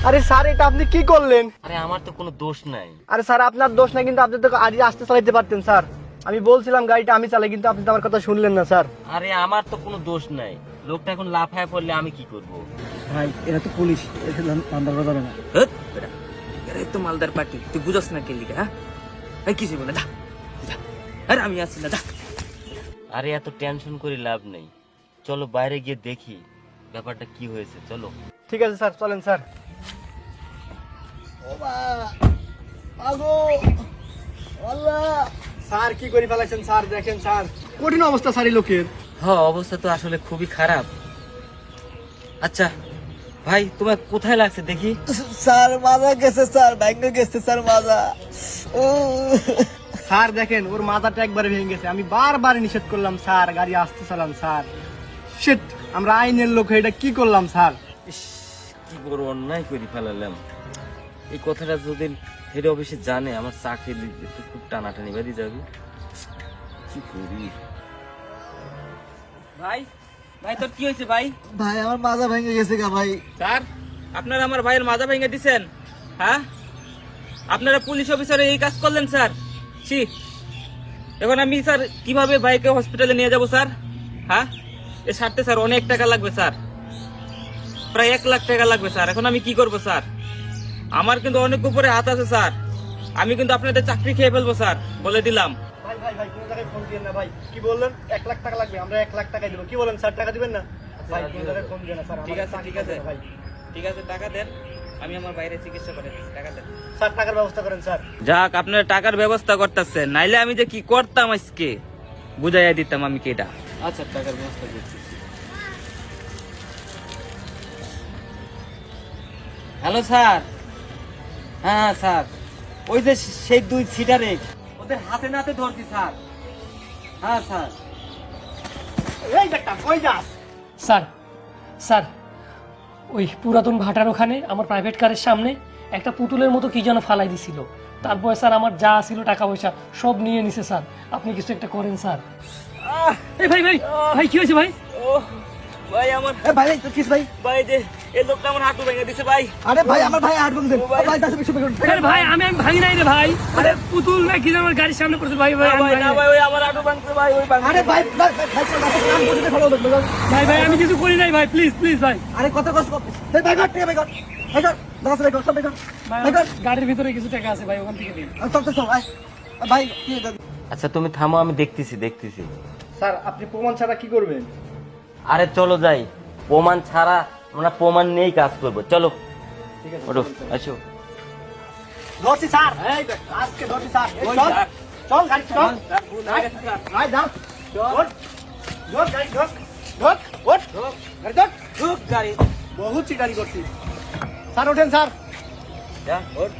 আরে স্যার এটা আপনি কি করলেন? আরে আমার তো কোনো দোষ নাই। আরে স্যার আপনার দোষ নাই, কিন্তু আপনি তো আজ আসতে চালাইতে পারতেন স্যার। আমি বলছিলাম গাড়িটা আমি চালাই, কিন্তু আপনি তো আমার কথা শুনলেন না স্যার। আরে আমার তো কোনো দোষ নাই, লোকটা এখন লাফায় পড়লে আমি কি করব? ভাই এরা তো পুলিশ, এটা ধান্দা করা যাবে না। এরা তো মালদার পার্টি, তুই বুঝস না কে লিখে? হ্যাঁ এই কিছু বলে যা যা। আরে আমি আসছি না, যা। আরে এত টেনশন করে লাভ নেই, চলো বাইরে গিয়ে দেখি ব্যাপারটা কি হয়েছে। চলো। ঠিক আছে স্যার, চলেন স্যার। স্যার কি করে ফেলাইছেন স্যার, দেখেন স্যার কঠিন অবস্থা স্যার এই লোকের। হ্যাঁ অবস্থা তো আসলে খুবই খারাপ। আচ্ছা ভাই তোমার কোথায় লাগছে দেখি? স্যার মাজা গেছে স্যার, ভেঙে গেছে স্যার মাজা। স্যার দেখেন ওর মাথাটা একবারে ভেঙে গেছে। আমি বারবার নিষেধ করলাম স্যার গাড়ি আসতে চালান স্যার। শিট, আমরা আইনের লোক, এটা কি করলাম স্যার? ইস, কি বড় অন্যায় করে ফেলালাম। এই কথাটা যদি হেড অফিসে জানে আমার চাকরি খুব টানাটানি বাড়ি যাবে। কি করি? ভাই ভাই তোর কি হয়েছে ভাই? ভাই আমার মাজা ভেঙে গেছে গা ভাই। স্যার আপনারা আমার ভাইয়ের মাজা ভেঙে দিছেন? হ্যাঁ আপনারা পুলিশ অফিসারে এই কাজ করলেন স্যার? ছি, এখন আমি স্যার কিভাবে ভাইকে হসপিটালে নিয়ে যাব স্যার? হ্যাঁ এ সারতে স্যার অনেক টাকা লাগবে স্যার, প্রায় 1 লাখ টাকা লাগবে স্যার। এখন আমি কি করব স্যার? আমার কিন্তু অনেক উপরে হাত আছে স্যার, আমি কিন্তু আপনাদের চাকরি খেয়ে ফেলবো স্যার, বলে দিলাম। ভাই ভাই ভাই কোন জায়গায় ফোন দিবেন না ভাই। কি বললেন? 1 লাখ টাকা লাগবে, আমরা 1 লাখ টাকাই দেব। কি বলেন স্যার, টাকা দিবেন না? ভাই কোন জায়গায় ফোন দিবেন না স্যার। ঠিক আছে ঠিক আছে ভাই, ঠিক আছে, টাকা দেন, আমি আমার বাইরে চিকিৎসা করে দিচ্ছি, টাকা দেন। স্যার টাকার ব্যবস্থা করেন স্যার। যাক আপনারা টাকার ব্যবস্থা করতেছেন, নাইলে আমি যে কি করতাম আজকে বুঝাইয়া দিতাম আমি কেটা। আচ্ছা, টাকার ব্যবস্থা করছি। Hello sir. হ্যাঁ স্যার, ওই যে সেই 2 সিটারে ওদের হাতে নাতে ধরছি স্যার। হ্যাঁ স্যার। এই বেটা কই যাস? স্যার স্যার ওই পুরাতন ভাটার ওখানে আমার প্রাইভেট কারের সামনে একটা পুতুলের মতো কি যেন ফালাই দিছিল। তারপরে স্যার আমার যা ছিল টাকা পয়সা সব নিয়ে নিছে স্যার। আপনি কিছু একটা করেন স্যার। এই ভাই ভাই ভাই কি হয়েছে ভাই? ও ভাই আমার, এ ভাই তো কিস ভাই? ভাই যে এই লোকটা আমার হাঁটু ভেঙে দিছে ভাই। আরে ভাই আমার ভাই হাত ভাঙছে। ভাই দাস বিশু বেগুন। আরে ভাই আমি ভাঙি নাই রে ভাই। আরে পুতুল না কি যেন আমার গাড়ির সামনে পড়ছে ভাই। ভাই না ভাই, না ভাই, ওই আমার হাঁটু ভাঙছে ভাই, ওই ভাঙছে। আরে ভাই ভাই কাম করতে ফলো দেখো। ভাই ভাই আমি কিছু করি নাই ভাই, প্লিজ প্লিজ ভাই। আরে কত কষ্ট করতে। এই ভাই গট ভাই গট। ভাই গট দাস ভাই গট সব ভাই গট। ভাই গট গাড়ির ভিতরে কিছু টাকা আছে ভাই, ওখান থেকে দিন। সব তো সব ভাই। ভাই কি? আচ্ছা তুমি থামো, আমি দেখতেছি। স্যার আপনি প্রমাণ ছাড়া কি করবেন? আরে চলো যাই, প্রমাণ ছাড়া আমরা প্রমাণ নিয়েই কাজ করবো। চলো ঠিক আছে ওঠো, আসো। ধরছি স্যার। এই আজকে ধরছি স্যার। চল চল গাড়ি চল। ভাই যাও চল। ধর গাড়ি ধর। ধর ওঠ। গাড়ি ধর। ঢুক গাড়ি। বহুত চিটারি করছি স্যার। ওঠেন স্যার। যা ওঠ।